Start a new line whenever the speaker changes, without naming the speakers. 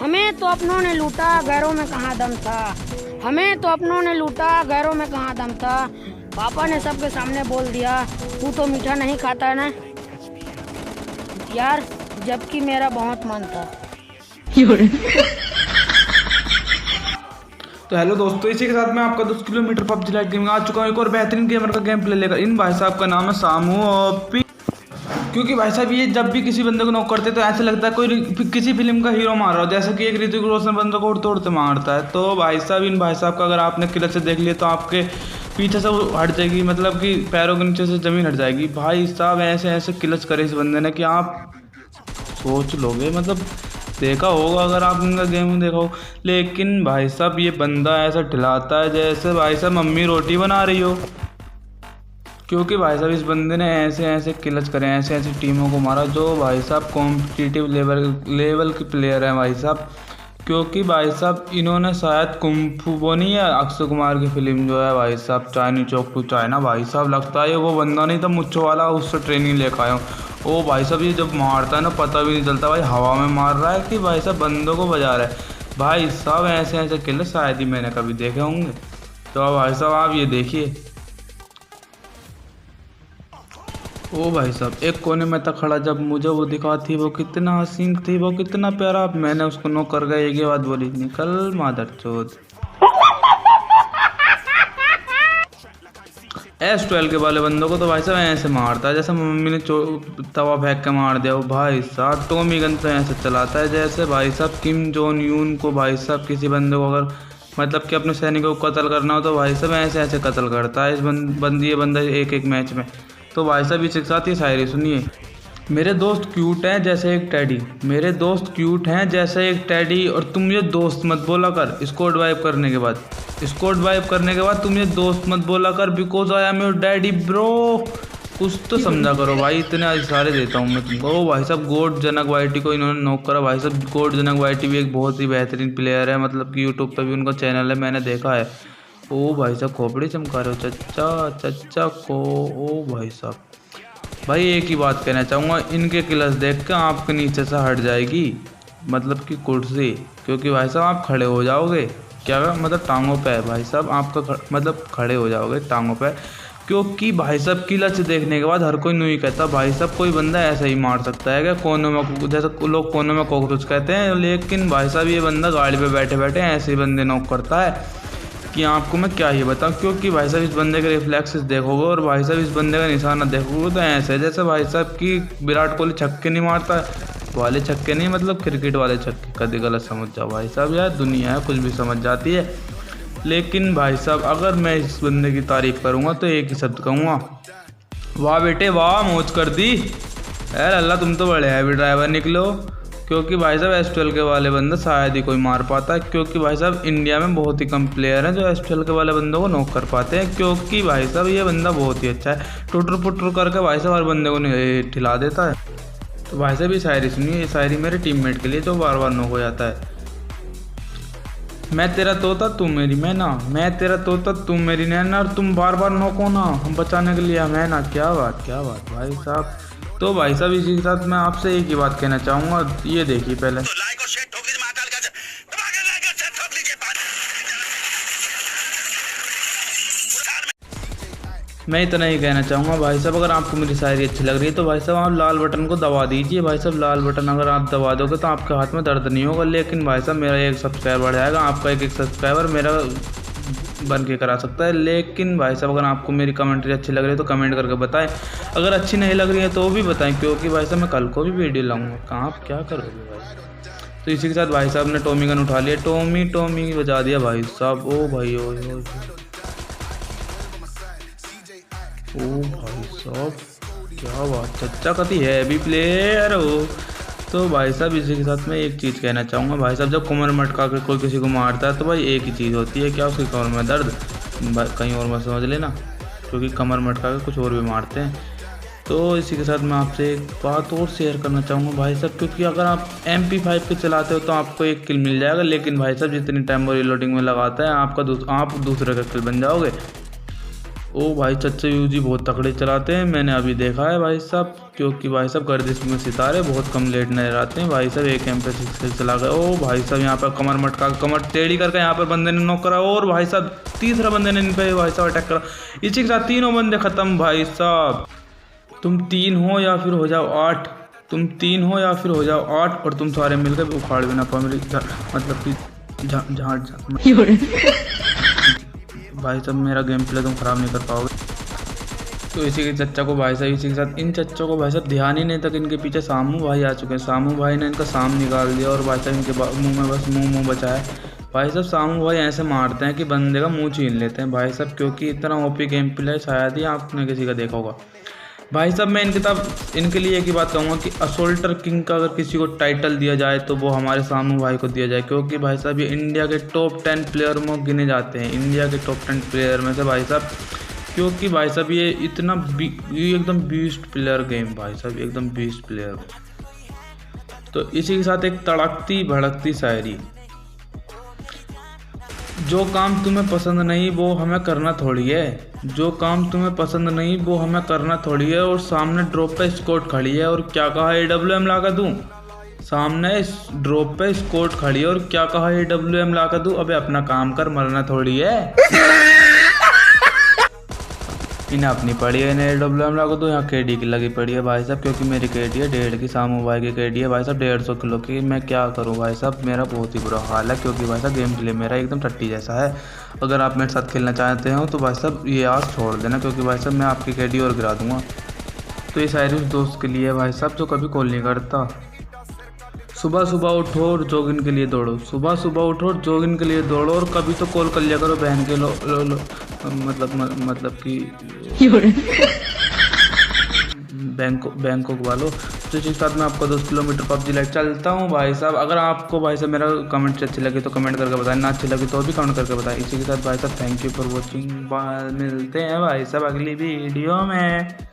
हमें तो अपनों ने लूटा, गैरों में कहाँ दम था। हमें तो अपनों ने लूटा, गैरों में कहाँ दम था। पापा ने सबके सामने बोल दिया, तू तो मीठा नहीं खाता ना यार, जबकि मेरा बहुत मन था।
तो हेलो दोस्तों, इसी के साथ मैं आपका 10 किलोमीटर पबजी लाइट गेम आ चुका हूँ एक और बेहतरीन गेमर का गेम प्ले लेकर। इन भाई साहब का नाम है सामू ओपी। क्योंकि भाई साहब ये जब भी किसी बंदे को नॉक करते तो ऐसा लगता है कोई किसी फिल्म का हीरो मार रहा हो, जैसे कि एक ऋतिक रोशन बंदे को उड़ते उड़ते मारता है। तो भाई साहब इन भाई साहब का अगर आपने किलत से देख लिया तो आपके पीछे से वो हट जाएगी, मतलब कि पैरों के नीचे से ज़मीन हट जाएगी। भाई साहब ऐसे ऐसे किलच करे इस बंदे ने कि आप सोच लोगे, मतलब देखा होगा अगर आप इनका गेम देखा हो। लेकिन भाई साहब ये बंदा ऐसा ठिलाता है जैसे भाई साहब मम्मी रोटी बना रही हो। क्योंकि भाई साहब इस बंदे ने ऐसे ऐसे किलच करे, ऐसे ऐसी टीमों को मारा जो भाई साहब कॉम्पिटिटिव लेवल के प्लेयर हैं भाई साहब। क्योंकि भाई साहब इन्होंने शायद कुंफू वो नहीं है अक्षय कुमार की फिल्म जो है भाई साहब चाइनी चौक टू चाइना, भाई साहब लगता है वो बंदा नहीं था मुच्छों वाला, उससे ट्रेनिंग लेकर आया हूँ। ओ भाई साहब ये जब मारता है ना पता भी नहीं चलता भाई हवा में मार रहा है कि भाई साहब बंदों को बजा रहा है। भाई साहब ऐसे ऐसे किले शायद ही मैंने कभी देखे होंगे। तो अब भाई साहब आप ये देखिए, ओ भाई साहब एक कोने में था खड़ा, जब मुझे वो दिखा थी वो कितना हसीन थी, वो कितना प्यारा, मैंने उसको नॉक कर गया। एक बात बोली, निकल मादर चोद। S12 के वाले बंदों को तो भाई साहब ऐसे मारता है जैसे मम्मी ने तवा फेंक के मार दिया हो। भाई साहब टॉमी गन तो ऐसे चलाता है जैसे भाई साहब किम जोन यून को भाई साहब किसी बंदे को अगर मतलब कि अपने सैनिकों को कत्ल करना हो तो भाई साहब ऐसे ऐसे कत्ल करता है ये बंदा एक एक मैच में। तो भाई साहब इसके साथ ही शायरी सुनिए, मेरे दोस्त क्यूट हैं जैसे एक टैडी, मेरे दोस्त क्यूट हैं जैसे एक टैडी, और तुम ये दोस्त मत बोला कर स्क्वाड वाइप करने के बाद, स्क्वाड वाइप करने के बाद तुम ये दोस्त मत बोला कर, because I am your daddy bro. कुछ तो समझा करो भाई, इतने इशारे देता हूँ मैं तुमको। ओ भाई साहब गोड जनक वाईटी को इन्होंने नॉक करा। भाई साहब गोड जनक वाईटी भी एक बहुत ही बेहतरीन प्लेयर है, मतलब कि यूट्यूब पर भी उनका चैनल है, मैंने देखा है। ओ भाई साहब खोपड़ी चमका रहे हो चच्चा चच्चा को। ओ भाई साहब भाई एक ही बात कहना चाहूँगा, इनके किलस देख के आपके नीचे से हट जाएगी मतलब कि कुर्सी, क्योंकि भाई साहब आप खड़े हो जाओगे, क्या मतलब टांगों पे भाई साहब आपका मतलब खड़े हो जाओगे टांगों पे। क्योंकि भाई साहब किलच देखने के बाद हर कोई नहीं कहता भाई साहब कोई बंदा ऐसा ही मार सकता है क्या कोनों में, जैसे लोग कोनों में कॉकरोच कहते हैं, लेकिन भाई साहब ये बंदा गाड़ी पे बैठे बैठे ऐसे ही बंदे नॉक करता है कि आपको मैं क्या ही बताऊं। क्योंकि भाई साहब इस बंदे के रिफ्लेक्सेस देखोगे और भाई साहब इस बंदे का निशाना देखोगे तो ऐसे जैसे भाई साहब की विराट कोहली छक्के नहीं मारता वाले छक्के नहीं, मतलब क्रिकेट वाले छक्के, कभी गलत समझ जाओ भाई साहब, यार दुनिया है कुछ भी समझ जाती है। लेकिन भाई साहब अगर मैं इस बंदे की तारीफ़ करूँगा तो एक ही शब्द कहूँगा, वाह बेटे वाह, मौज कर दी यार अल्लाह, तुम तो बड़े हैवी ड्राइवर निकलो। क्योंकि भाई साहब S12 के वाले बंदे शायद ही कोई मार पाता है, क्योंकि भाई साहब इंडिया में बहुत ही कम प्लेयर हैं जो S12 के वाले बंदों को नॉक कर पाते हैं। क्योंकि भाई साहब ये बंदा बहुत ही अच्छा है, टुटर पुटर करके भाई साहब हर बंदे को ठिला देता है। तो भाई साहब ये शायरी सुनिए, ये शायरी मेरे टीममेट के लिए जो बार बार नॉक हो जाता है। मैं तेरा तोता तू मेरी मैना, मैं तेरा तोता तू मेरी नैना, और तुम बार बार नॉक हो ना हम बचाने के लिए मैं ना। क्या बात भाई साहब। तो भाई साहब इसी के साथ मैं आपसे एक ही बात कहना चाहूँगा, ये देखिए पहले मैं इतना ही कहना चाहूँगा भाई साहब, अगर आपको मेरी शायरी अच्छी लग रही है तो भाई साहब आप लाल बटन को दबा दीजिए। भाई साहब लाल बटन अगर आप दबा दोगे तो आपके हाथ में दर्द नहीं होगा, लेकिन भाई साहब मेरा एक सब्सक्राइबर बढ़ जाएगा, आपका एक सब्सक्राइबर मेरा बन के करा सकता है। लेकिन भाई साहब अगर आपको मेरी कमेंट्री अच्छी लग रही है तो कमेंट करके बताएं, अगर अच्छी नहीं लग रही है तो भी बताएं, क्योंकि भाई साहब मैं कल को भी वीडियो लाऊंगा, कहाँ आप क्या करोगे भाई। तो इसी के साथ भाई साहब ने टॉमी गन उठा लिया, टॉमी बजा दिया भाई साहब। ओ भाई ओ भाई साहब क्या बात, चच्चा कति है भी प्लेयर हो। तो भाई साहब इसी के साथ मैं एक चीज़ कहना चाहूँगा, भाई साहब जब कमर मटका के कोई किसी को मारता है तो भाई एक ही चीज़ होती है, क्या उसकी कमर में दर्द, कहीं और मत समझ लेना, क्योंकि कमर मटका के कुछ और भी मारते हैं। तो इसी के साथ मैं आपसे एक बात और शेयर करना चाहूँगा भाई साहब, क्योंकि अगर आप MP5 पे चलाते हो तो आपको एक किल मिल जाएगा, लेकिन भाई साहब जितनी टाइम वो रिलोडिंग में लगाता है आप दूसरे का किल बन जाओगे। ओ भाई चच्चे यूजी बहुत तकड़े चलाते हैं, मैंने अभी देखा है भाई साहब, क्योंकि भाई साहब गर्दिश में सितारे बहुत कम लेट नजर आते हैं भाई साहब। एक एम पे 6 चला गए। ओ भाई साहब यहाँ पर कमर मटका, कमर टेढ़ी करके यहाँ पर बंदे ने नॉक करा, और भाई साहब तीसरा बंदे ने इन पे भाई साहब अटैक करा। इसी के साथ तीनों बंदे खत्म भाई साहब। तुम 3 हो या फिर हो जाओ 8, तुम 3 हो या फिर हो जाओ 8, और तुम सारे मिलकर उखाड़ भी ना पाओ मेरी मतलब कि भाई साहब मेरा गेम प्ले तुम खराब नहीं कर पाओगे। तो इसी के चच्चा को भाई साहब, इसी के साथ इन चच्चों को भाई साहब ध्यान ही नहीं तक इनके पीछे सामू भाई आ चुके हैं। सामू भाई ने इनका साम निकाल दिया और भाई साहब इनके मुंह में बस मुंह बचा है भाई साहब। सामू भाई ऐसे मारते हैं कि बंदे का मुंह छीन लेते हैं भाई साहब, क्योंकि इतना ओपी गेम प्ले शायद ही आपने किसी का देखा होगा भाई साहब। मैं इनके लिए एक ही बात कहूँगा कि असोल्टर किंग का अगर किसी को टाइटल दिया जाए तो वो हमारे सामू भाई को दिया जाए, क्योंकि भाई साहब ये इंडिया के टॉप 10 प्लेयर में गिने जाते हैं, इंडिया के टॉप 10 प्लेयर में से भाई साहब। क्योंकि भाई साहब ये एकदम बीस्ट प्लेयर गेम भाई साहब, एकदम बीस्ट प्लेयर। तो इसी के साथ एक तड़कती भड़कती शायरी, जो काम तुम्हें पसंद नहीं वो हमें करना थोड़ी है, जो काम तुम्हें पसंद नहीं वो हमें करना थोड़ी है। और सामने ड्रॉप पे स्कोट खड़ी है और क्या कहा AWM ला कर दूँ, सामने ड्रॉप पे स्कोट खड़ी है और क्या कहा AWM ला कर दूँ। अबे अपना काम कर, मरना थोड़ी है। इन्हें अपनी पड़ी है, इन्हें AWM ला कर दूँ। यहाँ KD की लगी पड़ी है भाई साहब, क्योंकि मेरी KD है 1.5 की, सामू भाई की KD है भाई साहब 150 किलो की। मैं क्या करूँ भाई साहब, मेरा बहुत ही बुरा हाल है, क्योंकि भाई साहब गेम प्ले मेरा एकदम टट्टी जैसा है। अगर आप मेरे साथ खेलना चाहते हो तो भाई साहब ये आस छोड़ देना, क्योंकि भाई साहब मैं आपकी KD और गिरा दूँगा। तो ये शायरी उस दोस्त के लिए भाई साहब जो कभी कॉल नहीं करता। सुबह सुबह उठो और जॉगिंग के लिए दौड़ो, सुबह सुबह उठो और जॉगिंग के लिए दौड़ो, और कभी तो कॉल कर लिया करो बहन के लो मतलब कि बैंकों वालों। तो इसी के साथ मैं आपको 10 किलोमीटर PUBG लाइट चलता हूँ भाई साहब। अगर आपको भाई साहब मेरा कमेंट अच्छी लगी तो कमेंट करके बताएं, ना अच्छी लगी तो भी कमेंट करके बताएं। इसी के साथ भाई साहब थैंक यू फॉर वॉचिंग, मिलते हैं भाई साहब अगली वीडियो में।